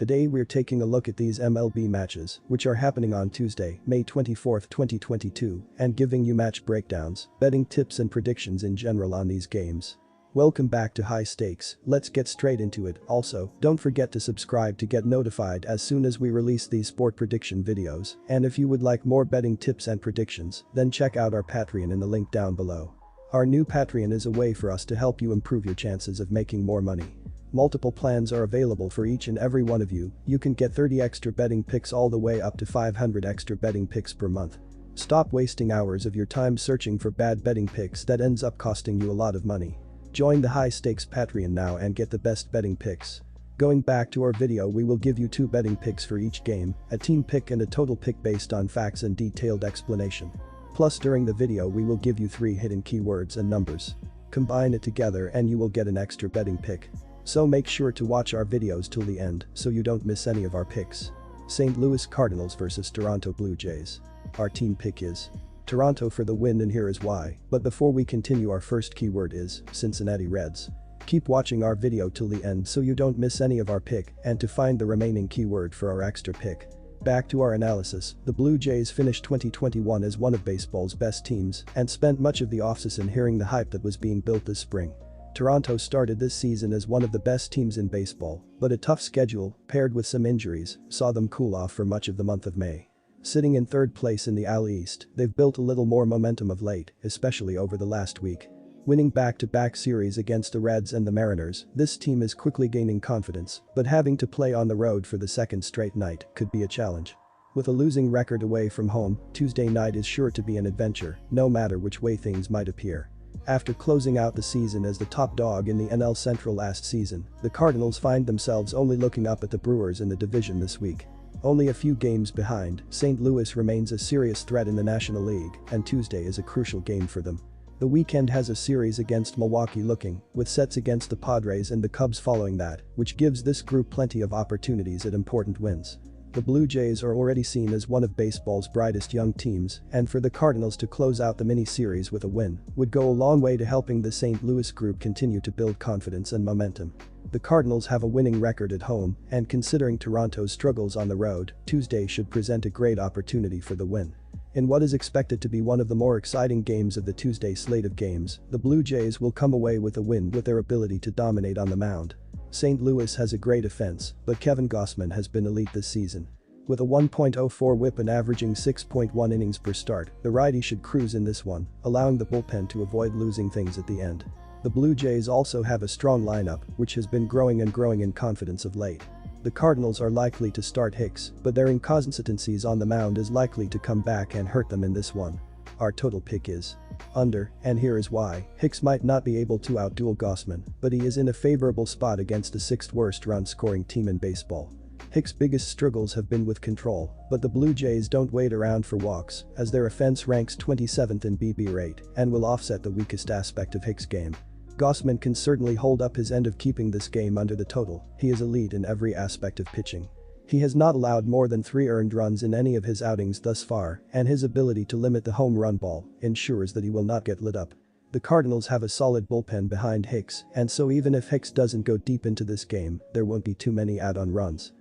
Today we're taking a look at these MLB matches, which are happening on Tuesday, May 24, 2022, and giving you match breakdowns, betting tips and predictions in general on these games. Welcome back to High Stakes, let's get straight into it. Also, don't forget to subscribe to get notified as soon as we release these sport prediction videos, and if you would like more betting tips and predictions, then check out our Patreon in the link down below. Our new Patreon is a way for us to help you improve your chances of making more money. Multiple plans are available for each and every one of you. You can get 30 extra betting picks all the way up to 500 extra betting picks per month. Stop wasting hours of your time searching for bad betting picks that ends up costing you a lot of money. Join the High Stakes Patreon now and get the best betting picks. Going back to our video, we will give you 2 betting picks for each game, a team pick and a total pick based on facts and detailed explanation. Plus during the video we will give you 3 hidden keywords and numbers. Combine it together and you will get an extra betting pick. So make sure to watch our videos till the end so you don't miss any of our picks. St. Louis Cardinals vs Toronto Blue Jays. Our team pick is Toronto for the win, and here is why. But before we continue, our first keyword is Cincinnati Reds. Keep watching our video till the end so you don't miss any of our pick and to find the remaining keyword for our extra pick. Back to our analysis, the Blue Jays finished 2021 as one of baseball's best teams and spent much of the offseason hearing the hype that was being built this spring. Toronto started this season as one of the best teams in baseball, but a tough schedule, paired with some injuries, saw them cool off for much of the month of May. Sitting in third place in the AL East, they've built a little more momentum of late, especially over the last week. Winning back-to-back series against the Reds and the Mariners, this team is quickly gaining confidence, but having to play on the road for the second straight night could be a challenge. With a losing record away from home, Tuesday night is sure to be an adventure, no matter which way things might appear. After closing out the season as the top dog in the NL Central last season, the Cardinals find themselves only looking up at the Brewers in the division this week. Only a few games behind, St. Louis remains a serious threat in the National League, and Tuesday is a crucial game for them. The weekend has a series against Milwaukee looking, with sets against the Padres and the Cubs following that, which gives this group plenty of opportunities at important wins. The Blue Jays are already seen as one of baseball's brightest young teams, and for the Cardinals to close out the mini-series with a win would go a long way to helping the St. Louis group continue to build confidence and momentum. The Cardinals have a winning record at home, and considering Toronto's struggles on the road, Tuesday should present a great opportunity for the win. In what is expected to be one of the more exciting games of the Tuesday slate of games, the Blue Jays will come away with a win with their ability to dominate on the mound. St. Louis has a great offense, but Kevin Gausman has been elite this season. With a 1.04 whip and averaging 6.1 innings per start, the righty should cruise in this one, allowing the bullpen to avoid losing things at the end. The Blue Jays also have a strong lineup, which has been growing in confidence of late. The Cardinals are likely to start Hicks, but their inconsistencies on the mound is likely to come back and hurt them in this one. Our total pick is under, and here is why. Hicks might not be able to outduel Gausman, but he is in a favorable spot against the 6th worst run-scoring team in baseball. Hicks' biggest struggles have been with control, but the Blue Jays don't wait around for walks, as their offense ranks 27th in BB rate and will offset the weakest aspect of Hicks' game. Gausman can certainly hold up his end of keeping this game under the total. He is elite in every aspect of pitching. He has not allowed more than 3 earned runs in any of his outings thus far, and his ability to limit the home run ball ensures that he will not get lit up. The Cardinals have a solid bullpen behind Hicks, and so even if Hicks doesn't go deep into this game, there won't be too many add-on runs.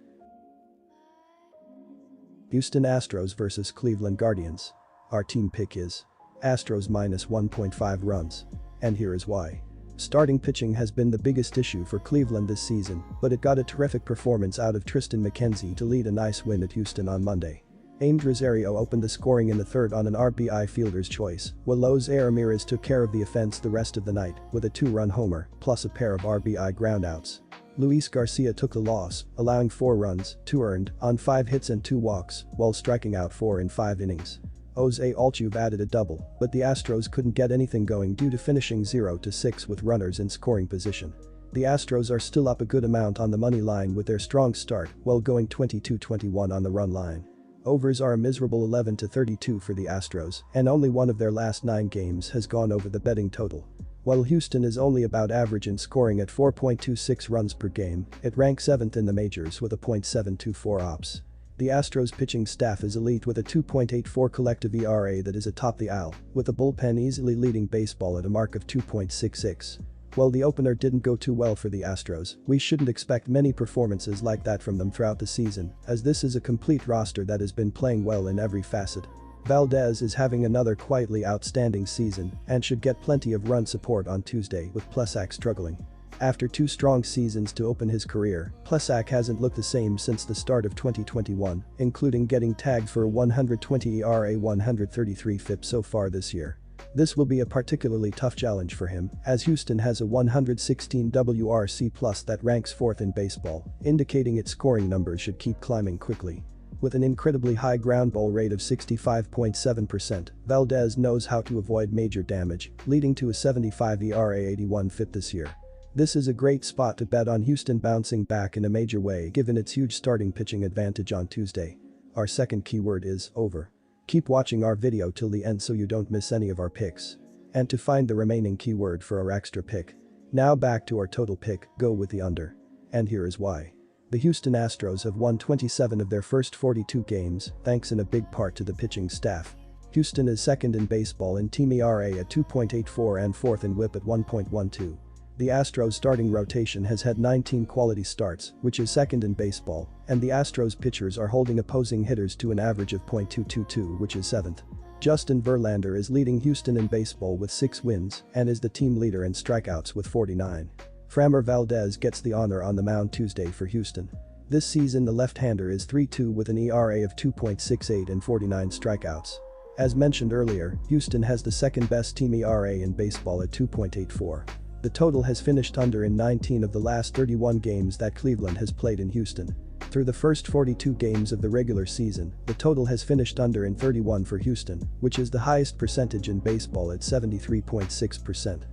Houston Astros vs Cleveland Guardians. Our team pick is Astros minus 1.5 runs. And here is why. Starting pitching has been the biggest issue for Cleveland this season, but it got a terrific performance out of Tristan McKenzie to lead a nice win at Houston on Monday. Amed Rosario opened the scoring in the third on an RBI fielder's choice, while Jose Ramirez took care of the offense the rest of the night with a 2-run homer, plus a pair of RBI groundouts. Luis Garcia took the loss, allowing 4 runs, 2 earned, on 5 hits and 2 walks, while striking out 4 in 5 innings. Jose Altuve added a double, but the Astros couldn't get anything going due to finishing 0-6 with runners in scoring position. The Astros are still up a good amount on the money line with their strong start, while going 22-21 on the run line. Overs are a miserable 11-32 for the Astros, and only one of their last 9 games has gone over the betting total. While Houston is only about average in scoring at 4.26 runs per game, it ranks 7th in the majors with a .724 ops. The Astros pitching staff is elite with a 2.84 collective ERA that is atop the AL, with the bullpen easily leading baseball at a mark of 2.66. While the opener didn't go too well for the Astros, we shouldn't expect many performances like that from them throughout the season, as this is a complete roster that has been playing well in every facet. Valdez is having another quietly outstanding season and should get plenty of run support on Tuesday with Plesac struggling. After 2 strong seasons to open his career, Plesac hasn't looked the same since the start of 2021, including getting tagged for a 120 ERA 133 FIP so far this year. This will be a particularly tough challenge for him, as Houston has a 116 WRC+ that ranks 4th in baseball, indicating its scoring numbers should keep climbing quickly. With an incredibly high ground ball rate of 65.7%, Valdez knows how to avoid major damage, leading to a 75 ERA 81 FIP this year. This is a great spot to bet on Houston bouncing back in a major way given its huge starting pitching advantage on Tuesday. Our second keyword is over. Keep watching our video till the end so you don't miss any of our picks. And to find the remaining keyword for our extra pick. Now back to our total pick, go with the under. And here is why. The Houston Astros have won 27 of their first 42 games, thanks in a big part to the pitching staff. Houston is 2nd in baseball in team ERA at 2.84 and 4th in WHIP at 1.12. The Astros starting rotation has had 19 quality starts, which is 2nd in baseball, and the Astros pitchers are holding opposing hitters to an average of .222, which is 7th. Justin Verlander is leading Houston in baseball with 6 wins and is the team leader in strikeouts with 49. Framber Valdez gets the honor on the mound Tuesday for Houston. This season the left-hander is 3-2 with an ERA of 2.68 and 49 strikeouts. As mentioned earlier, Houston has the 2nd best team ERA in baseball at 2.84. The total has finished under in 19 of the last 31 games that Cleveland has played in Houston. Through the first 42 games of the regular season, the total has finished under in 31 for Houston, which is the highest percentage in baseball at 73.6%.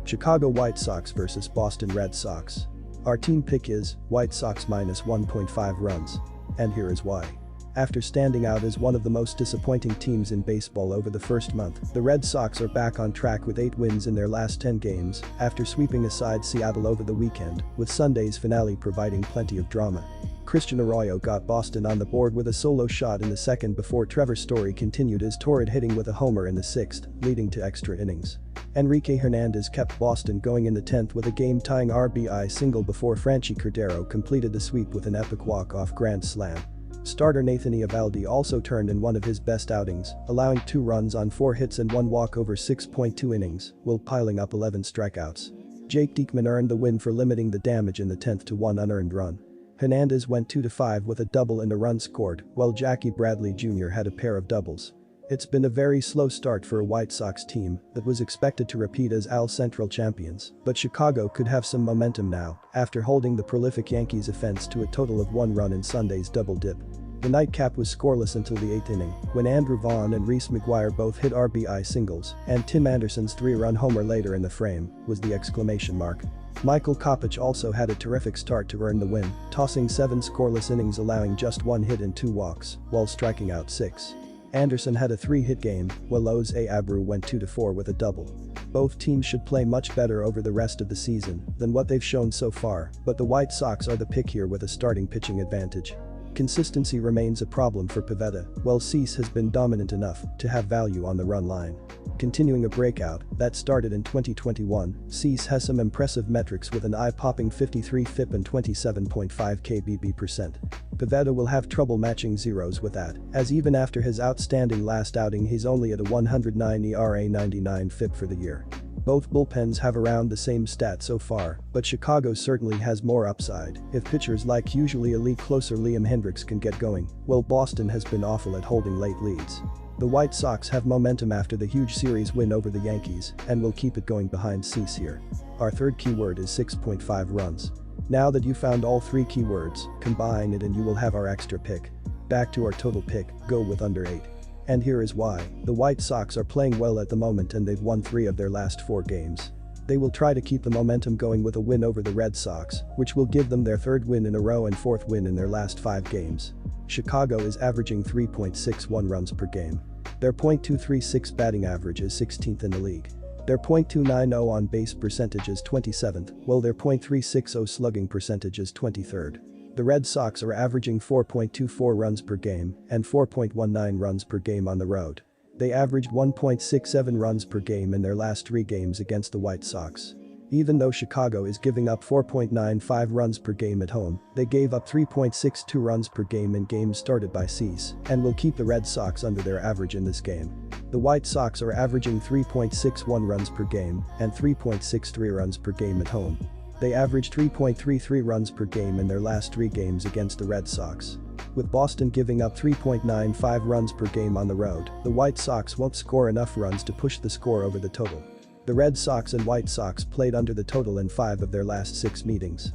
Chicago White Sox vs Boston Red Sox. Our team pick is White Sox minus 1.5 runs. And here is why. After standing out as one of the most disappointing teams in baseball over the first month, the Red Sox are back on track with 8 wins in their last 10 games after sweeping aside Seattle over the weekend, with Sunday's finale providing plenty of drama. Christian Arroyo got Boston on the board with a solo shot in the 2nd before Trevor Story continued his torrid hitting with a homer in the 6th, leading to extra innings. Enrique Hernandez kept Boston going in the 10th with a game-tying RBI single before Franchi Cordero completed the sweep with an epic walk-off grand slam. Starter Nathan Eovaldi also turned in one of his best outings, allowing 2 runs on 4 hits and 1 walk over 6.2 innings, while piling up 11 strikeouts. Jake Diekman earned the win for limiting the damage in the 10th to 1 unearned run. Hernandez went 2-5 with a double and a run scored, while Jackie Bradley Jr. had a pair of doubles. It's been a very slow start for a White Sox team that was expected to repeat as AL Central champions, but Chicago could have some momentum now after holding the prolific Yankees offense to a total of 1 run in Sunday's double dip. The nightcap was scoreless until the 8th inning, when Andrew Vaughn and Reese McGuire both hit RBI singles, and Tim Anderson's 3-run homer later in the frame was the exclamation mark. Michael Kopech also had a terrific start to earn the win, tossing 7 scoreless innings allowing just 1 hit and 2 walks, while striking out 6. Anderson had a 3-hit game, while Oz Abreu went 2-4 with a double. Both teams should play much better over the rest of the season than what they've shown so far, but the White Sox are the pick here with a starting pitching advantage. Consistency remains a problem for Pivetta, while Cease has been dominant enough to have value on the run line. Continuing a breakout that started in 2021, Cease has some impressive metrics with an eye-popping 53 FIP and 27.5 kbb%. Pivetta will have trouble matching zeros with that, as even after his outstanding last outing he's only at a 109 ERA 99 FIP for the year. Both bullpens have around the same stat so far, but Chicago certainly has more upside if pitchers like usually elite closer Liam Hendriks can get going, while Boston has been awful at holding late leads. The White Sox have momentum after the huge series win over the Yankees and will keep it going behind Cease here. Our third keyword is 6.5 runs. Now that you found all 3 keywords, combine it and you will have our extra pick. Back to our total pick, go with under 8. And here is why. The White Sox are playing well at the moment and they've won 3 of their last 4 games. They will try to keep the momentum going with a win over the Red Sox, which will give them their 3rd win in a row and 4th win in their last 5 games. Chicago is averaging 3.61 runs per game. Their .236 batting average is 16th in the league. Their .290 on base percentage is 27th, while their .360 slugging percentage is 23rd. The Red Sox are averaging 4.24 runs per game and 4.19 runs per game on the road. They averaged 1.67 runs per game in their last 3 games against the White Sox. Even though Chicago is giving up 4.95 runs per game at home, they gave up 3.62 runs per game in games started by Cease and will keep the Red Sox under their average in this game. The White Sox are averaging 3.61 runs per game and 3.63 runs per game at home. They averaged 3.33 runs per game in their last 3 games against the Red Sox. With Boston giving up 3.95 runs per game on the road, the White Sox won't score enough runs to push the score over the total. The Red Sox and White Sox played under the total in 5 of their last 6 meetings.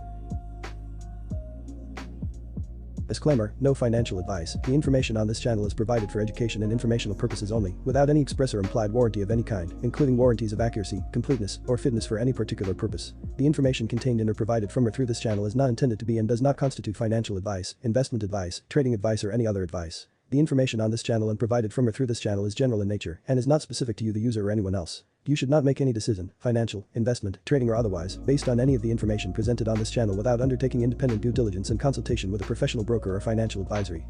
Disclaimer: no financial advice. The information on this channel is provided for education and informational purposes only, without any express or implied warranty of any kind, including warranties of accuracy, completeness, or fitness for any particular purpose. The information contained in or provided from or through this channel is not intended to be and does not constitute financial advice, investment advice, trading advice, or any other advice. The information on this channel and provided from or through this channel is general in nature and is not specific to you, the user, or anyone else. You should not make any decision, financial, investment, trading, or otherwise, based on any of the information presented on this channel without undertaking independent due diligence and consultation with a professional broker or financial advisory.